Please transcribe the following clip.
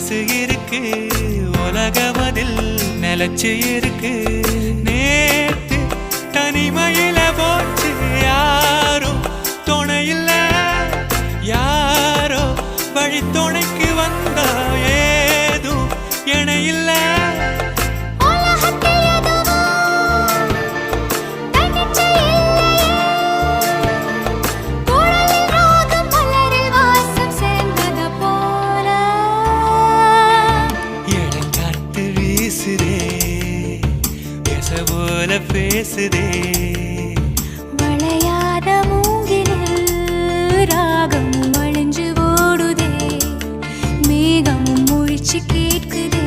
மனசு இருக்கு உலகமதில் நிலச்சு இருக்கு நேத்து தனிமையில போச்சு யாரும் துணையில்ல யாரோ வழி துணைக்கு வந்தா ஏதும் இணையில்ல போல பேசுதே வளையாத மூங்கிலில் ராகமும் அழிஞ்சு ஓடுதே மேகமும் முழிச்சு கேட்குதே